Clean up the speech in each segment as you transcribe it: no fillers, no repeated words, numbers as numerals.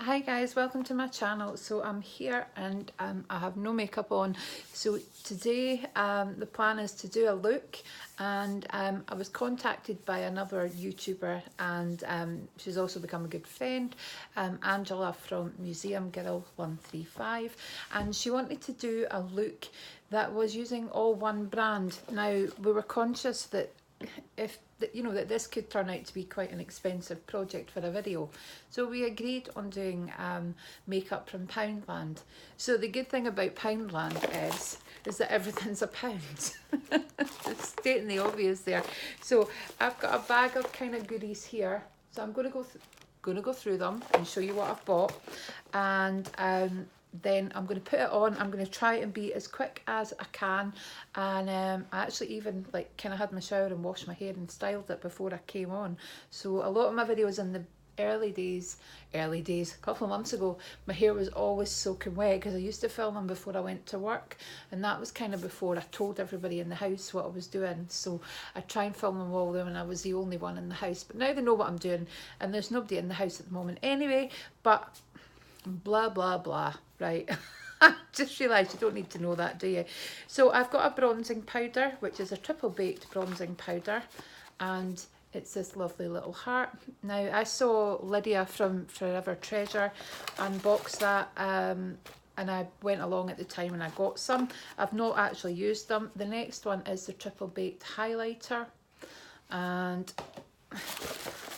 Hi guys, welcome to my channel. So I'm here and I have no makeup on. So today the plan is to do a look, and I was contacted by another YouTuber, and she's also become a good friend, Angela from Museum Girl 135, and she wanted to do a look that was using all one brand. Now we were conscious that that this could turn out to be quite an expensive project for a video, so we agreed on doing makeup from Poundland. So the good thing about Poundland is that everything's a pound. Stating the obvious there. So I've got a bag of kind of goodies here, so I'm going to go through them and show you what I've bought, and then I'm going to put it on. I'm going to try and be as quick as I can, and I actually even kind of had my shower and washed my hair and styled it before I came on. So a lot of my videos in the early days, a couple of months ago, my hair was always soaking wet because I used to film them before I went to work, and that was kind of before I told everybody in the house what I was doing. So I try and film them all when I was the only one in the house, but now they know what I'm doing and there's nobody in the house at the moment anyway. But blah blah blah, right? Just realised you don't need to know that, do you? So I've got a bronzing powder, which is a triple baked bronzing powder, and it's this lovely little heart. Now I saw Lydia from Forever Treasure unbox that, and I went along at the time and I got some. I've not actually used them. The next one is the triple baked highlighter, and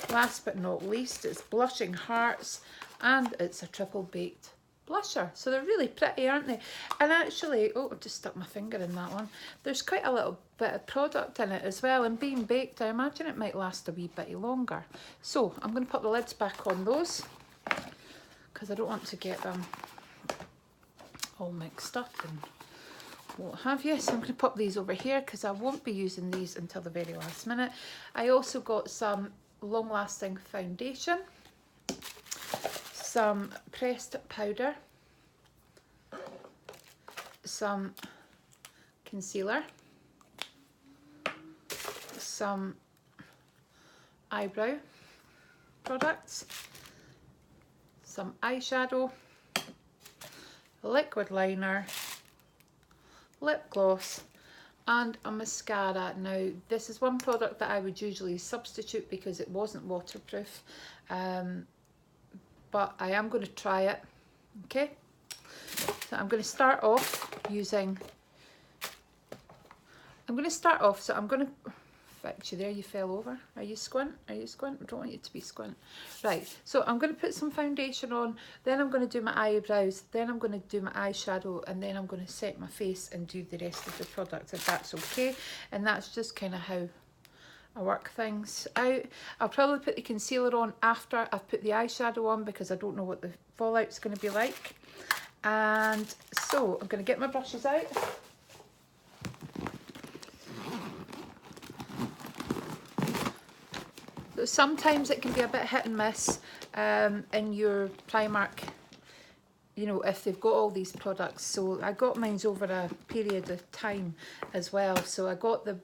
last but not least, it's blushing hearts, and it's a triple baked blusher. So they're really pretty, aren't they? And actually, oh, I've just stuck my finger in that one. There's quite a little bit of product in it as well, and being baked, I imagine it might last a wee bit longer. So I'm going to put the lids back on those because I don't want to get them all mixed up and what have you. So I'm going to pop these over here because I won't be using these until the very last minute. I also got some long-lasting foundation, some pressed powder, some concealer, some eyebrow products, some eyeshadow, liquid liner, lip gloss, and a mascara. Now this is one product that I would usually substitute because it wasn't waterproof, but I am going to try it. Okay, so I'm going to start off using, so I'm going to fix you there, you fell over. Are you squint? Are you squint? I don't want you to be squint. Right, so I'm going to put some foundation on, then I'm going to do my eyebrows, then I'm going to do my eyeshadow, and then I'm going to set my face and do the rest of the product, if that's okay. And that's just kind of how I work things out. I'll probably put the concealer on after I've put the eyeshadow on because I don't know what the fallout's going to be like. And so I'm going to get my brushes out. So sometimes it can be a bit hit and miss in your Primark, you know, if they've got all these products. So I got mine's over a period of time as well. So I got the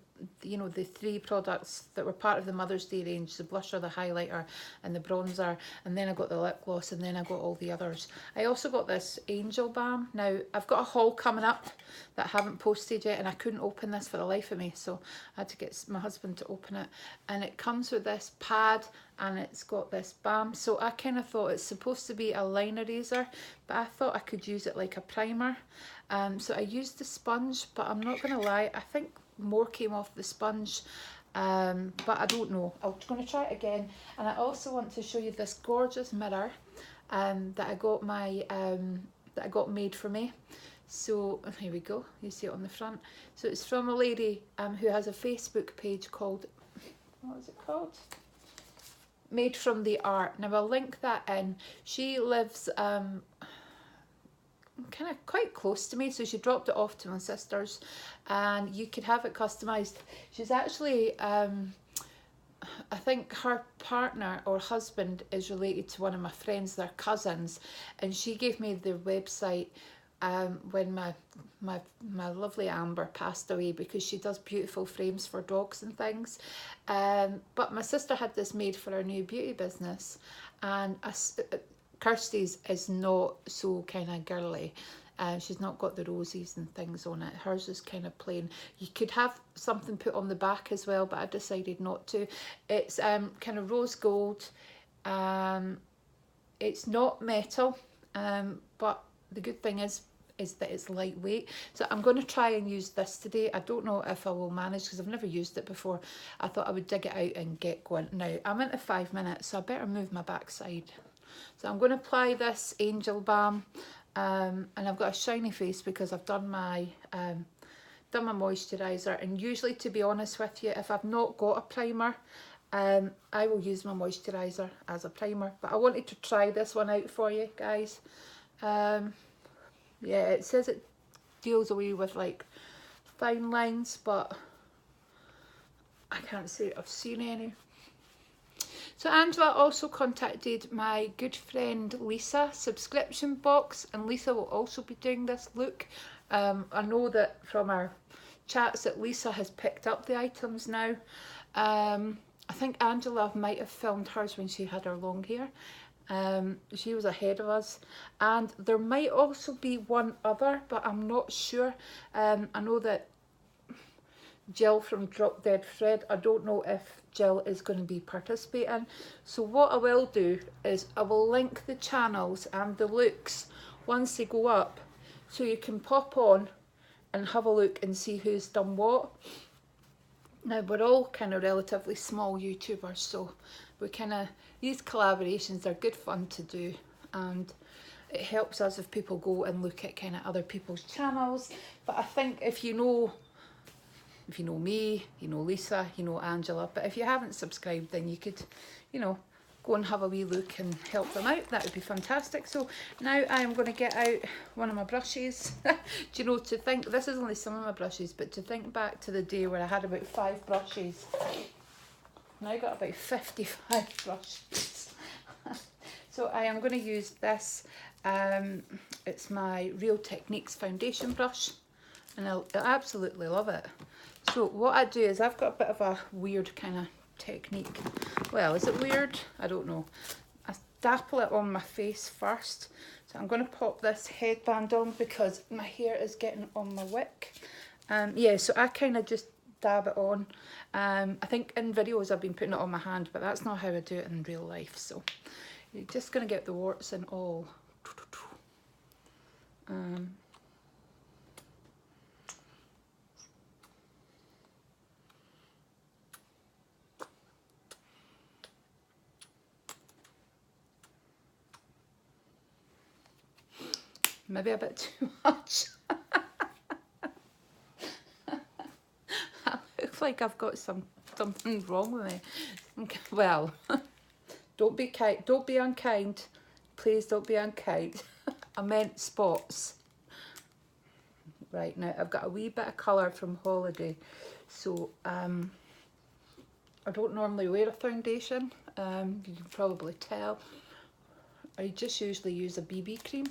three products that were part of the Mother's Day range, the blusher, the highlighter and the bronzer, and then I got the lip gloss, and then I got all the others. I also got this Angel Balm. Now I've got a haul coming up that I haven't posted yet, and I couldn't open this for the life of me, so I had to get my husband to open it. And it comes with this pad and it's got this balm. So I kind of thought it's supposed to be a line eraser, but I thought I could use it like a primer. So I used the sponge, but I'm not going to lie, I think more came off the sponge, but I don't know. I'm going to try it again. And I also want to show you this gorgeous mirror that I got made for me. So here we go, you see it on the front. So it's from a lady who has a Facebook page called, what is it called? Made from the Art. Now I'll link that in. She lives kind of quite close to me, so she dropped it off to my sister's, and you could have it customized. She's actually I think her partner or husband is related to one of my friends, they're cousins, and she gave me their website when my lovely Amber passed away, because she does beautiful frames for dogs and things. But my sister had this made for her new beauty business, and Kirsty's is not so kind of girly. She's not got the roses and things on it. Hers is kind of plain. You could have something put on the back as well, but I decided not to. It's kind of rose gold. It's not metal, but the good thing is that it's lightweight. So I'm going to try and use this today. I don't know if I will manage because I've never used it before. I thought I would dig it out and get going. Now I'm into 5 minutes, so I better move my backside. So I'm going to apply this Angel Balm, and I've got a shiny face because I've done my moisturiser. And usually, to be honest with you, if I've not got a primer, I will use my moisturiser as a primer. But I wanted to try this one out for you guys. Yeah, it says it deals away with like fine lines, but I can't say I've seen any. So Angela also contacted my good friend Lisa subscription box, and Lisa will also be doing this look. I know that from our chats that Lisa has picked up the items now. I think Angela might have filmed hers when she had her long hair. She was ahead of us, and there might also be one other, but I'm not sure. I know that Jill from Drop Dead Fred, I don't know if Jill is going to be participating. So what I will do is I will link the channels and the looks once they go up, so you can pop on and have a look and see who's done what. Now we're all kind of relatively small YouTubers, so we kind of, these collaborations are good fun to do, and it helps us if people go and look at kind of other people's channels. But I think if you know me, you know Lisa, you know Angela, but if you haven't subscribed, then you could, you know, go and have a wee look and help them out. That would be fantastic. So now I am going to get out one of my brushes. Do you know, to think, this is only some of my brushes, but to think back to the day where I had about 5 brushes, now I got about 55 brushes. So I am going to use this. It's my Real Techniques foundation brush, and I absolutely love it. So what I do is, I've got a bit of a weird kind of technique. Well, is it weird? I don't know. I dapple it on my face first. So I'm going to pop this headband on because my hair is getting on my wick. Yeah, so I kind of just dab it on. I think in videos I've been putting it on my hand, but that's not how I do it in real life. So you're just going to get the warts and all. Maybe a bit too much. I look like I've got something wrong with me. Well, don't be unkind. Please don't be unkind. I meant spots. Right, now I've got a wee bit of colour from Holiday. So I don't normally wear a foundation. You can probably tell. I just usually use a BB cream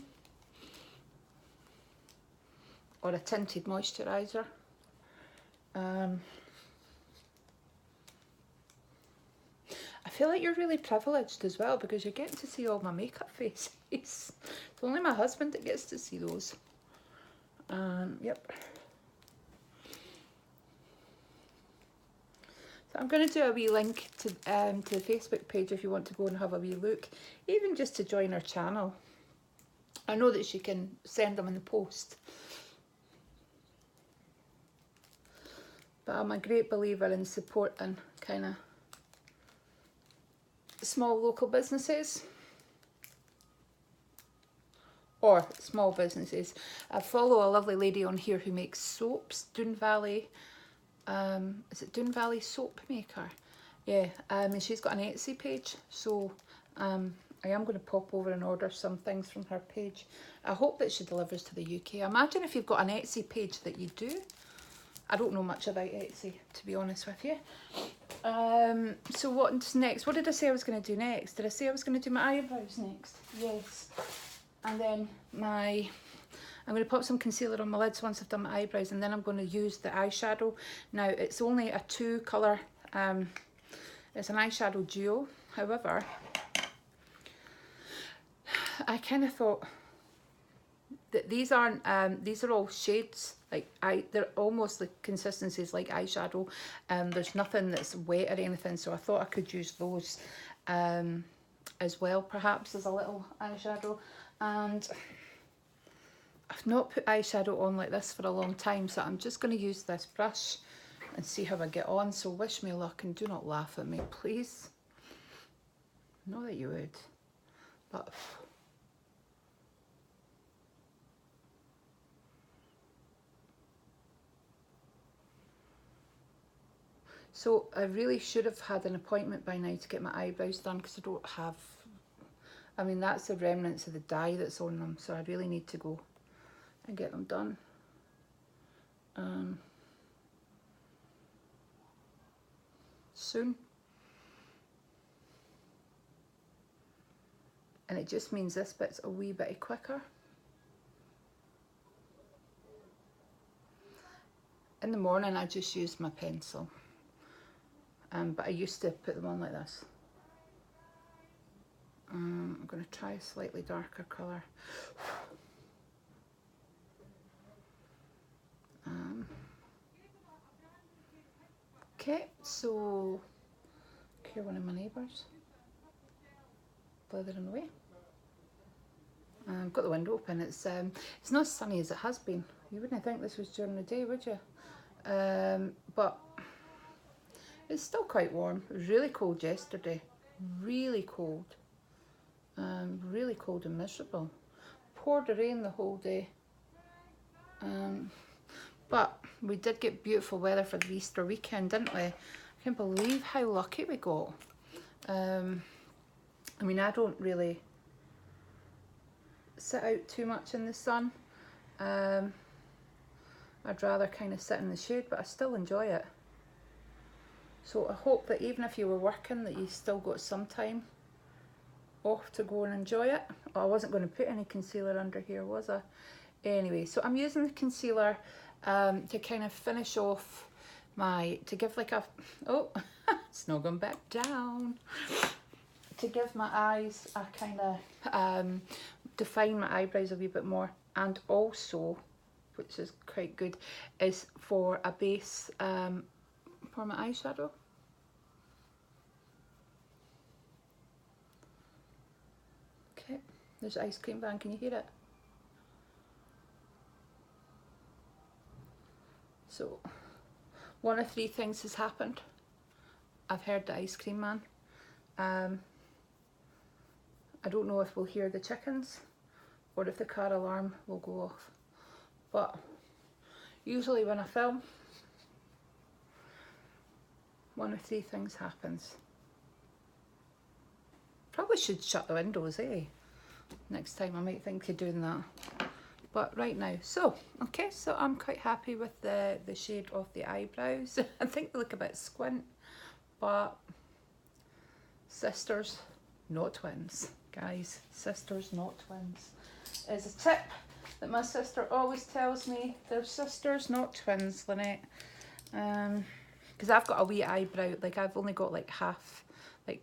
or a tinted moisturiser. I feel like you're really privileged as well, because you're getting to see all my makeup faces. It's only my husband that gets to see those. Yep. So I'm going to do a wee link to the Facebook page if you want to go and have a wee look, even just to join our channel. I know that she can send them in the post. But I'm a great believer in supporting kind of small local businesses or small businesses. I follow a lovely lady on here who makes soaps, Doon Valley. Is it Doon Valley Soap Maker? Yeah, and she's got an Etsy page, so I am going to pop over and order some things from her page. I hope that she delivers to the UK. Imagine if you've got an Etsy page that you do. I don't know much about Etsy, to be honest with you. So what's next? What did I say I was going to do next? Did I say I was going to do my eyebrows next? Yes. And then I'm going to pop some concealer on my lids once I've done my eyebrows, and then I'm going to use the eyeshadow. Now, it's only a 2 colour, it's an eyeshadow duo. However, I kind of thought that these aren't, these are all shades, like they're almost the consistencies like eyeshadow. There's nothing that's wet or anything, so I thought I could use those as well, perhaps as a little eyeshadow. And I've not put eyeshadow on like this for a long time, so I'm just going to use this brush and see how I get on. So wish me luck and do not laugh at me, please. Not that you would, but so I really should have had an appointment by now to get my eyebrows done, because I don't have, I mean, that's the remnants of the dye that's on them, so I really need to go and get them done. Soon. And it just means this bit's a wee bit quicker. In the morning I just use my pencil, but I used to put them on like this. I'm going to try a slightly darker colour. Okay, so here one of my neighbours blithering away. I've got the window open. It's not as sunny as it has been. You wouldn't think this was during the day, would you? But it's still quite warm. It was really cold yesterday. Really cold. Really cold and miserable. Poured the rain the whole day. But we did get beautiful weather for the Easter weekend, didn't we? I can't believe how lucky we got. I mean, I don't really sit out too much in the sun. I'd rather kind of sit in the shade, but I still enjoy it. So I hope that even if you were working, that you still got some time off to go and enjoy it. Oh, I wasn't going to put any concealer under here, was I? Anyway, so I'm using the concealer to kind of finish off my, to give like a, oh, it's not going back down. To give my eyes a kind of, define my eyebrows a wee bit more, and also, which is quite good, is for a base for my eyeshadow. Okay, there's an ice cream van, can you hear it? So, one of three things has happened. I've heard the ice cream man. I don't know if we'll hear the chickens or if the car alarm will go off. But usually when I film, one of three things happens. Probably should shut the windows, eh? Next time I might think of doing that. But right now, so, okay, so I'm quite happy with the shade of the eyebrows. I think they look a bit squint, but sisters, not twins. Guys, sisters, not twins, is a tip that my sister always tells me. They're sisters, not twins, Lynette. Because I've got a wee eyebrow, like I've only got like half, like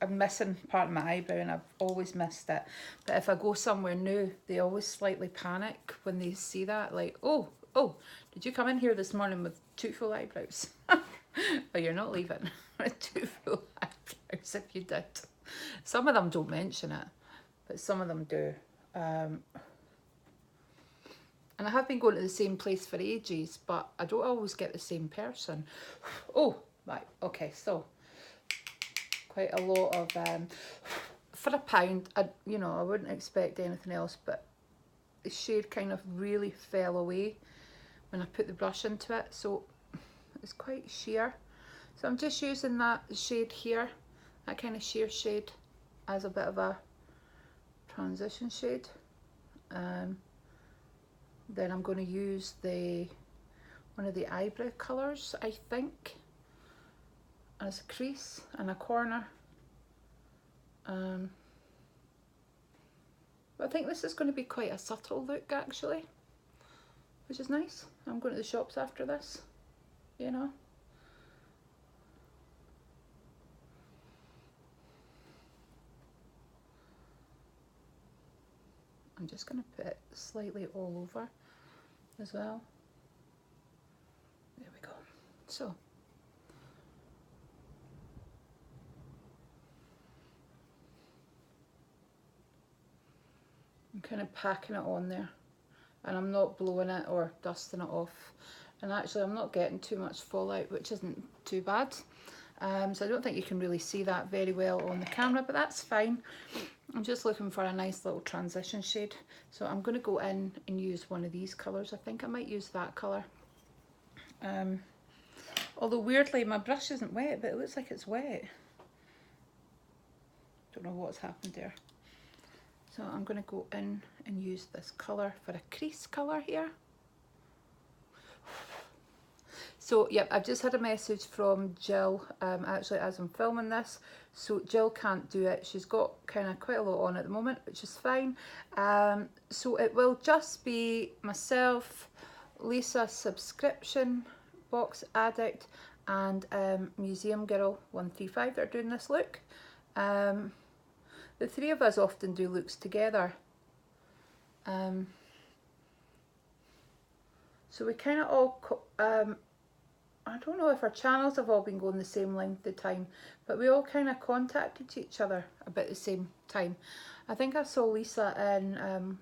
I'm missing part of my eyebrow and I've always missed it. But if I go somewhere new, they always slightly panic when they see that, like, oh, did you come in here this morning with 2 full eyebrows? But you're not leaving with 2 full eyebrows if you did. Some of them don't mention it, but some of them do. And I have been going to the same place for ages, but I don't always get the same person. Oh, right, okay, so quite a lot of, for £1, you know, I wouldn't expect anything else, but the shade kind of really fell away when I put the brush into it, so it's quite sheer. So I'm just using that shade here, that kind of sheer shade, as a bit of a transition shade. Then I'm going to use one of the eyebrow colours, I think, as a crease and a corner. But I think this is going to be quite a subtle look actually, which is nice. I'm going to the shops after this, you know. I'm just going to put it slightly all over as well. There we go. So I'm kind of packing it on there, and I'm not blowing it or dusting it off, and actually I'm not getting too much fallout, which isn't too bad. So I don't think you can really see that very well on the camera, but that's fine. I'm just looking for a nice little transition shade. So I'm going to go in and use one of these colours. I think I might use that colour. Although weirdly my brush isn't wet, but it looks like it's wet. Don't know what's happened there. So I'm going to go in and use this colour for a crease colour here. So yep, I've just had a message from Jill, actually as I'm filming this. So Jill can't do it. She's got kind of quite a lot on at the moment, which is fine. So it will just be myself, Lisa Subscription Box Addict, and Museum Girl 135 that are doing this look. The three of us often do looks together. So we kind of all, I don't know if our channels have all been going the same length of time, but we all kind of contacted each other about the same time. I think I saw Lisa in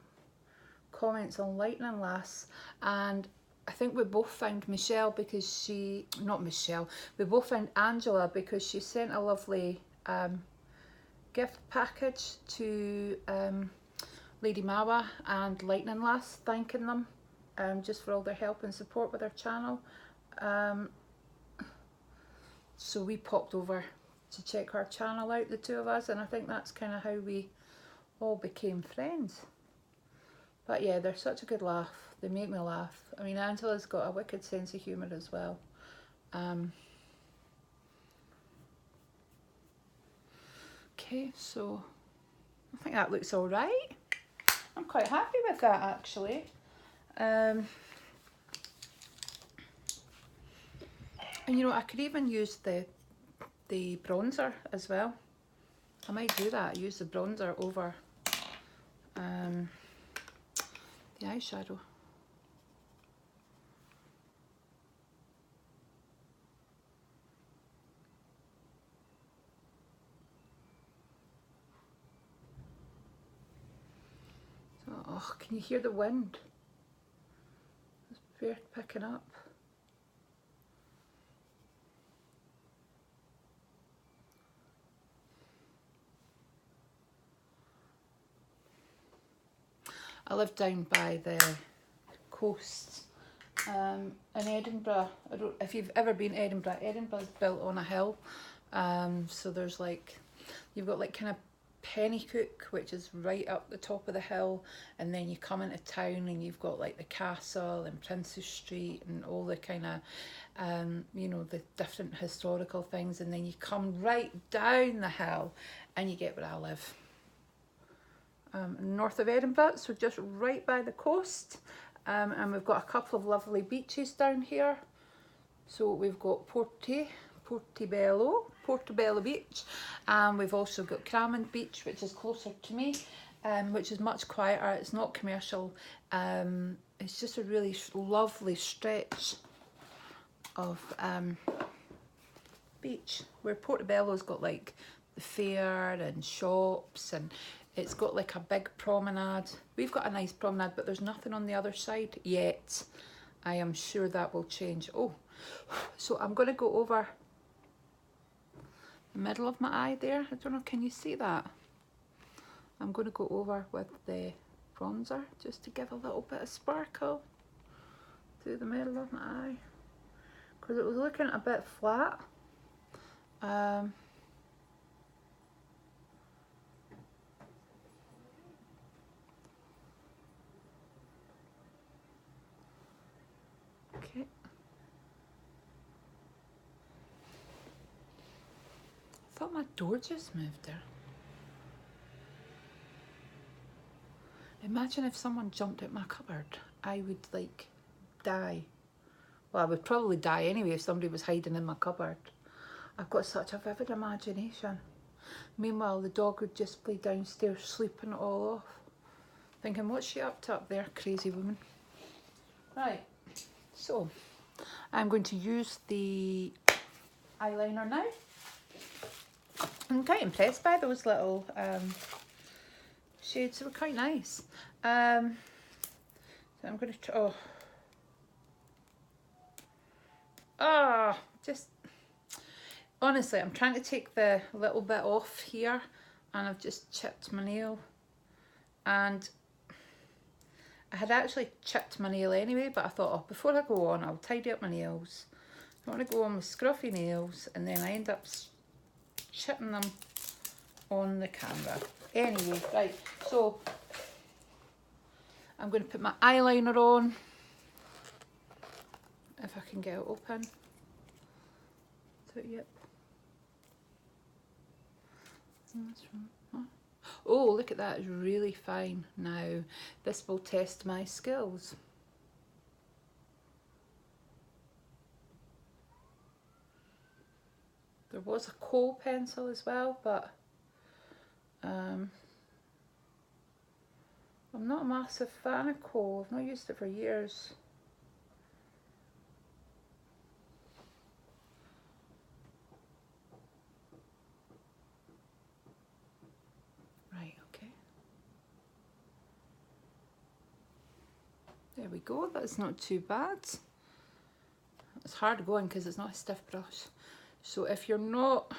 comments on Lightning Lass, and I think we both found Michelle because she, not Michelle, we both found Angela because she sent a lovely gift package to Lady Mawa and Lightning Lass, thanking them just for all their help and support with our channel. So we popped over to check her channel out, the two of us, and I think that's kind of how we all became friends. But yeah, they're such a good laugh. They make me laugh. I mean, Angela's got a wicked sense of humour as well. Okay, so I think that looks all right. I'm quite happy with that actually. And you know, I could even use the bronzer as well. I might do that, use the bronzer over the eyeshadow. So, oh, can you hear the wind? It's very picking up. I live down by the coast in Edinburgh. I don't, if you've ever been to Edinburgh, Edinburgh's built on a hill. So there's like, you've got like kind of Pennycook, which is right up the top of the hill, and then you come into town and you've got like the castle and Princess Street and all the kind of, you know, the different historical things, and then you come right down the hill and you get where I live. North of Edinburgh, so just right by the coast, and we've got a couple of lovely beaches down here. So we've got Portobello Beach, and we've also got Cramond Beach, which is closer to me, which is much quieter. It's not commercial. It's just a really lovely stretch of beach, where Portobello's got like the fair and shops, and it's got like a big promenade. We've got a nice promenade, but there's nothing on the other side yet. I am sure that will change. Oh, so I'm going to go over the middle of my eye there. I don't know, can you see that? I'm going to go over with the bronzer just to give a little bit of sparkle through the middle of my eye, because it was looking a bit flat. Okay. I thought my door just moved there. Imagine if someone jumped at my cupboard. I would like die. Well, I would probably die anyway if somebody was hiding in my cupboard. I've got such a vivid imagination. Meanwhile, the dog would just be downstairs sleeping it all off. Thinking, what's she up to up there, crazy woman? Right, so I'm going to use the eyeliner now. I'm quite impressed by those little shades. They were quite nice. So I'm going to try. Just honestly, I'm trying to take the little bit off here, and I've just chipped my nail. And I had actually chipped my nail anyway, but I thought, oh, before I go on, I'll tidy up my nails. I want to go on with scruffy nails, and then I end up chipping them on the camera. Anyway, right, so I'm going to put my eyeliner on, if I can get it open. So, yep. Oh, look at that, it's really fine now. This will test my skills. There was a kohl pencil as well, but I'm not a massive fan of kohl. I've not used it for years. Right, okay. There we go, that's not too bad. It's hard going because it's not a stiff brush. So if you're not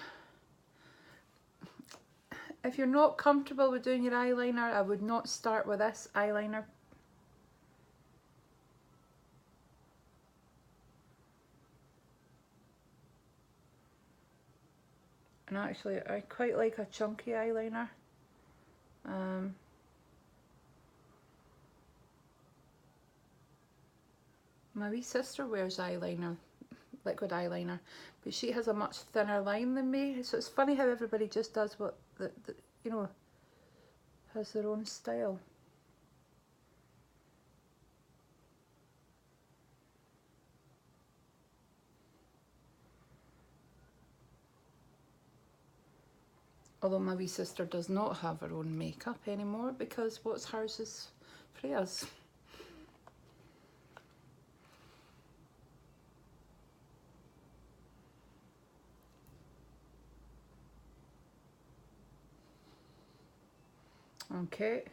comfortable with doing your eyeliner, I would not start with this eyeliner. And actually, I quite like a chunky eyeliner. My wee sister wears eyeliner, liquid eyeliner, but she has a much thinner line than me. So it's funny how everybody just does what you know, has their own style. Although my wee sister does not have her own makeup anymore, because what's hers is Freya's. Okay.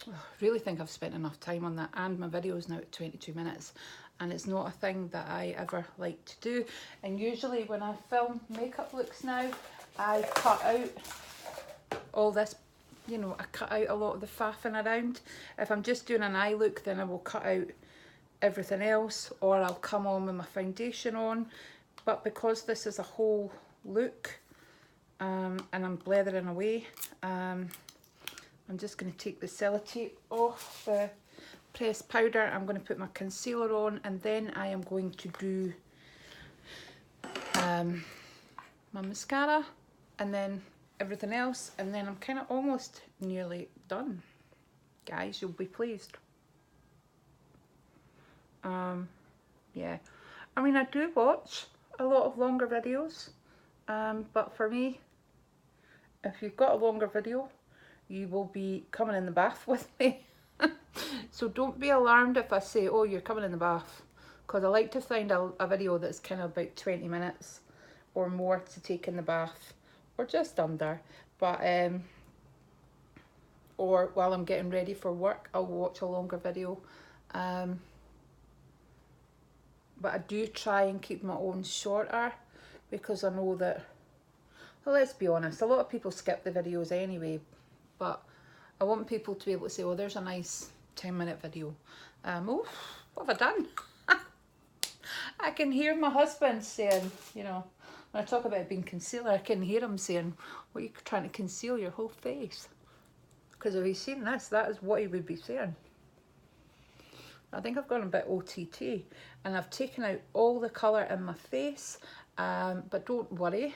I really think I've spent enough time on that, and my video is now at 22 minutes, and it's not a thing that I ever like to do. And usually when I film makeup looks now, I cut out all this, you know, I cut out a lot of the faffing around. If I'm just doing an eye look, then I will cut out everything else, or I'll come on with my foundation on. But because this is a whole look, and I'm blethering away, I'm just going to take the sellotape off the pressed powder. I'm going to put my concealer on, and then I am going to do my mascara, and then everything else, and then I'm kind of almost nearly done. Guys, you'll be pleased. Yeah, I mean, I do watch a lot of longer videos, but for me, if you've got a longer video, you will be coming in the bath with me. So don't be alarmed if I say, oh, you're coming in the bath, because I like to find a video that's kind of about 20 minutes or more to take in the bath, or just under. But or while I'm getting ready for work, I'll watch a longer video. But I do try and keep my own shorter, because I know that, well, let's be honest, a lot of people skip the videos anyway, but I want people to be able to say, oh, there's a nice 10-minute video. Oh, what have I done? I can hear my husband saying, you know, when I talk about being concealer, I can hear him saying, what are you trying to conceal your whole face? Because if he's seen this, that is what he would be saying. I think I've gone a bit OTT, and I've taken out all the colour in my face, but don't worry,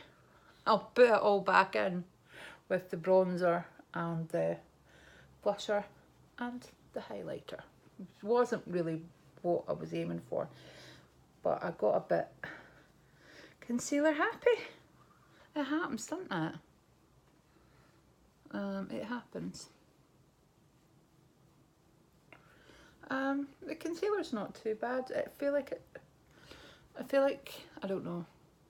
I'll put it all back in with the bronzer and the blusher and the highlighter. It wasn't really what I was aiming for, but I got a bit concealer happy. It happens, doesn't it? It happens. The concealer's not too bad. I feel like, I don't know.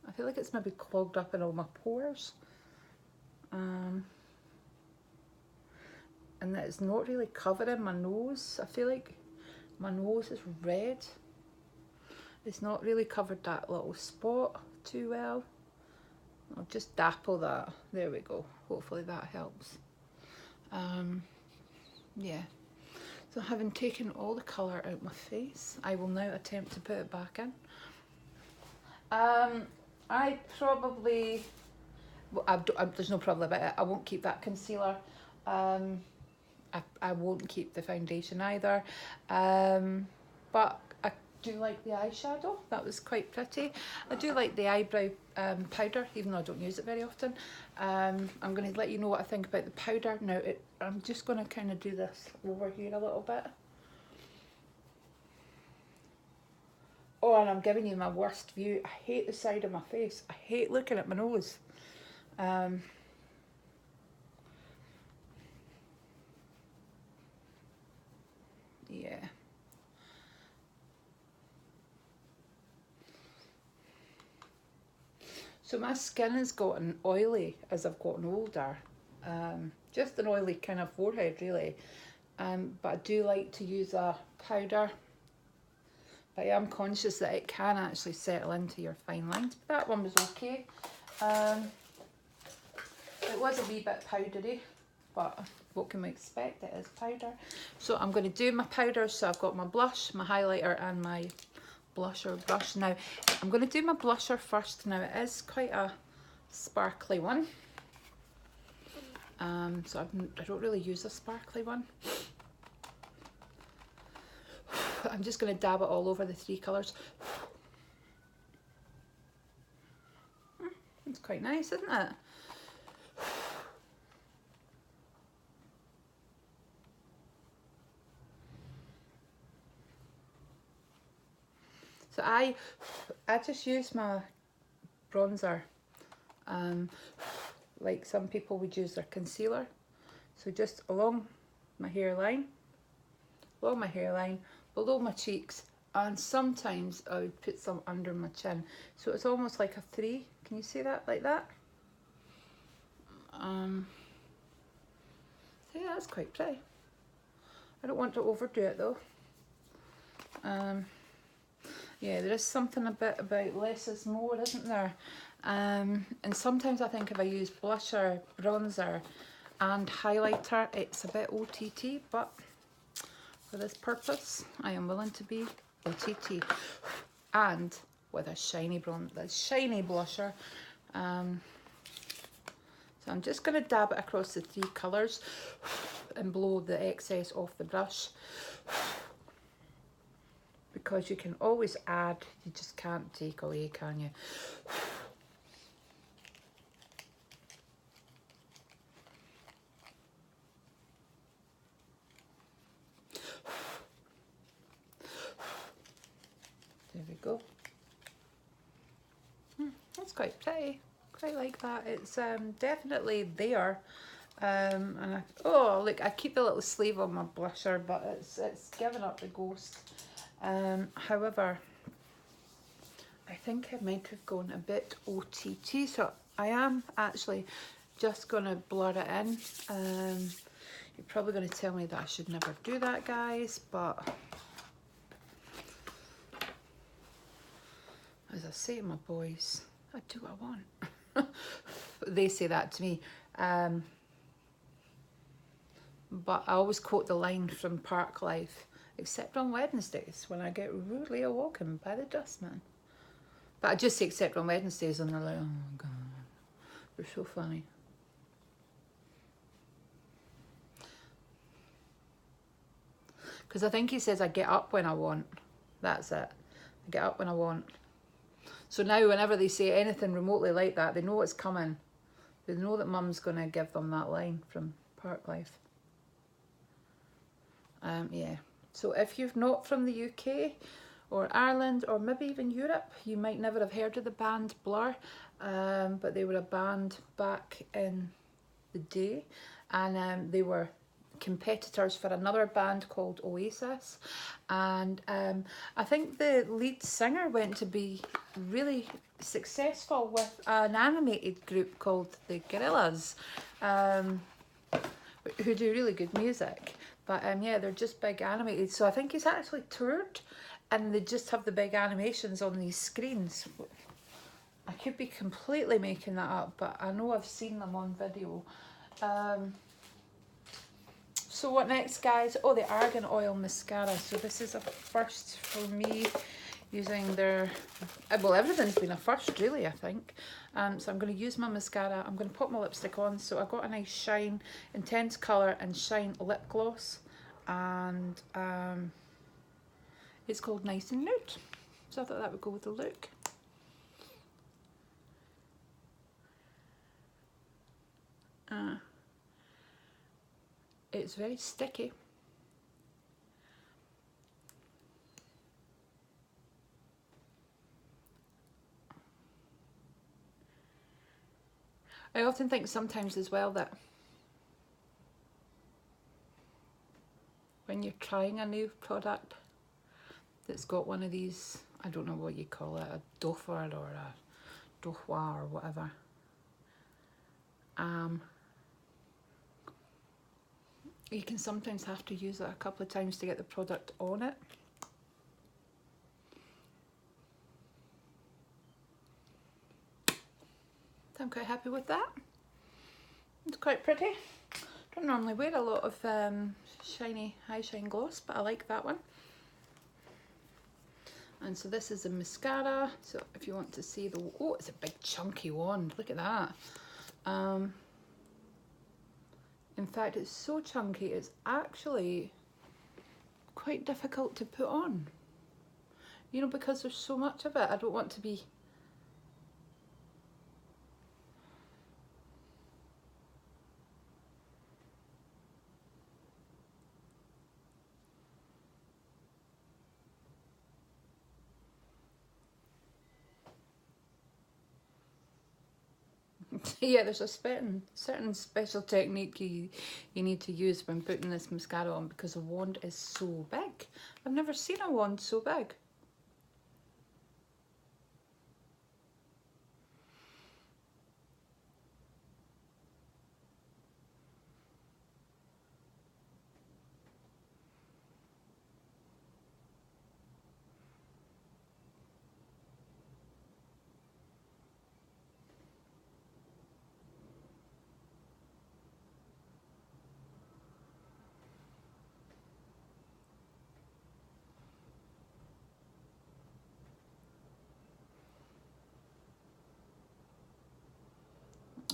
I feel like it's maybe clogged up in all my pores. And that it's not really covering my nose. I feel like my nose is red. It's not really covered that little spot too well. I'll just dapple that. There we go. Hopefully that helps. Yeah. So having taken all the colour out my face, I will now attempt to put it back in. I probably, well, there's no problem about it. I won't keep that concealer. I won't keep the foundation either. But I do like the eyeshadow. That was quite pretty. I do like the eyebrow powder, even though I don't use it very often. I'm going to let you know what I think about the powder. Now, I'm just going to kind of do this over here a little bit. Oh, and I'm giving you my worst view. I hate the side of my face. I hate looking at my nose. Yeah. So my skin has gotten oily as I've gotten older. Just an oily kind of forehead really. But I do like to use a powder. But I am conscious that it can actually settle into your fine lines. But that one was okay. It was a wee bit powdery, but what can we expect? It is powder. So I'm going to do my powder. So I've got my blush, my highlighter and my blusher brush. Now I'm going to do my blusher first. Now it is quite a sparkly one. So I don't really use a sparkly one. I'm just going to dab it all over the three colours. It's quite nice, isn't it? So I just use my bronzer, like some people would use their concealer. So just along my hairline, below my cheeks, and sometimes I would put some under my chin. So it's almost like a 3. Can you see that? Like that? So yeah, that's quite pretty. I don't want to overdo it though. Yeah, there is something a bit about less is more, isn't there? And sometimes I think if I use blusher, bronzer and highlighter, it's a bit OTT, but for this purpose, I am willing to be OTT. And with a shiny blusher. So I'm just going to dab it across the 3 colours and blow the excess off the brush. Because you can always add, you just can't take away, can you? There we go. That's quite pretty. Quite like that. It's definitely there. And oh look, I keep the little sleeve on my blusher, but it's giving up the ghost. However, I think I might have gone a bit OTT, so I am actually just going to blur it in. You're probably going to tell me that I should never do that, guys, but as I say to my boys, I do what I want. They say that to me. But I always quote the line from Park Life, except on Wednesdays when I get rudely awoken by the dustman. But I just say except on Wednesdays and they're like, oh my god, you're so funny. Because I think he says I get up when I want. That's it. I get up when I want. So now whenever they say anything remotely like that, they know it's coming. They know that Mum's going to give them that line from Park Life. Yeah. So if you're not from the UK or Ireland or maybe even Europe, you might never have heard of the band Blur, but they were a band back in the day, and they were competitors for another band called Oasis, and I think the lead singer went to be really successful with an animated group called the Gorillaz, who do really good music, but yeah, they're just big animated. So I think he's actually toured and they just have the big animations on these screens. I could be completely making that up, but I know I've seen them on video. So what next, guys? Oh, the Argan Oil Mascara. So this is a first for me, using their, well, everything's been a first really, I think. So I'm going to use my mascara. I'm going to put my lipstick on. So I got a nice Shine Intense Colour and Shine Lip Gloss, and it's called Nice and Nude. So I thought that would go with the look. It's very sticky. I often think sometimes as well that when you're trying a new product that's got one of these, I don't know what you call it, a dofer or a dohwa or whatever, you can sometimes have to use it a couple of times to get the product on it. So I'm quite happy with that. It's quite pretty. Don't normally wear a lot of shiny high shine gloss, but I like that one. And so this is a mascara. So if you want to see the, oh, it's a big chunky wand. Look at that. In fact, it's so chunky, it's actually quite difficult to put on. You know, because there's so much of it. I don't want to be... Yeah, there's a certain special technique you need to use when putting this mascara on, because the wand is so big. I've never seen a wand so big.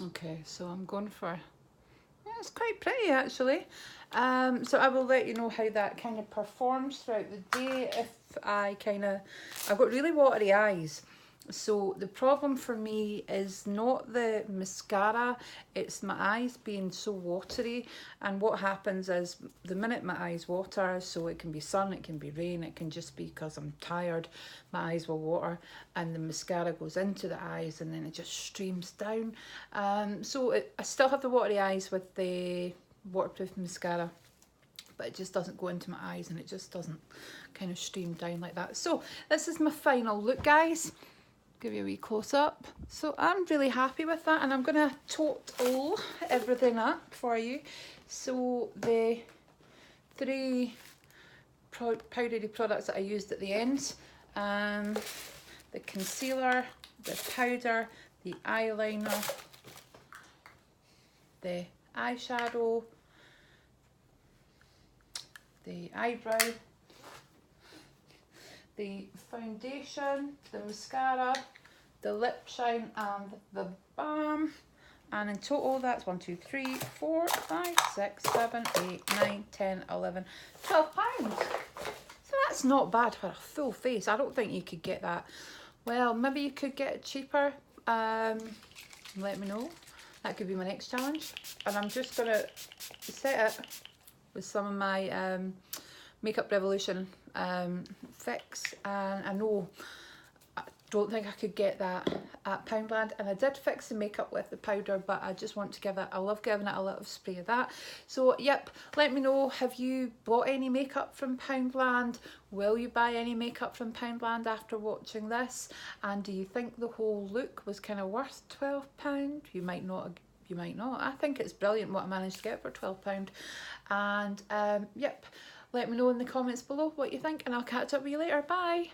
Okay, so I'm going for, yeah, it's quite pretty actually. So I will let you know how that kind of performs throughout the day. If I've got really watery eyes. So the problem for me is not the mascara, it's my eyes being so watery. And what happens is the minute my eyes water, so it can be sun, it can be rain, it can just be because I'm tired, my eyes will water and the mascara goes into the eyes and then it just streams down. I still have the watery eyes with the waterproof mascara, but it just doesn't go into my eyes and it just doesn't kind of stream down like that. So this is my final look, guys. Give you a wee close up. So I'm really happy with that, and I'm going to total everything up for you. So the 3 powdery products that I used at the end, the concealer, the powder, the eyeliner, the eyeshadow, the eyebrow, the foundation, the mascara, the lip shine and the balm, and in total that's 1, 2, 3, 4, 5, 6, 7, 8, 9, 10, 11, 12 pounds. So that's not bad for a full face. I don't think you could get that. Well, maybe you could get it cheaper. Let me know. That could be my next challenge. And I'm just gonna set it with some of my Makeup Revolution fix, and I don't think I could get that at Poundland, and I did fix the makeup with the powder, but I just want to give it, I love giving it a little spray of that. So yep, let me know, have you bought any makeup from Poundland? Will you buy any makeup from Poundland after watching this? And do you think the whole look was kind of worth £12? You might not. You might not. I think it's brilliant what I managed to get for £12. And yep, let me know in the comments below what you think, and I'll catch up with you later. Bye.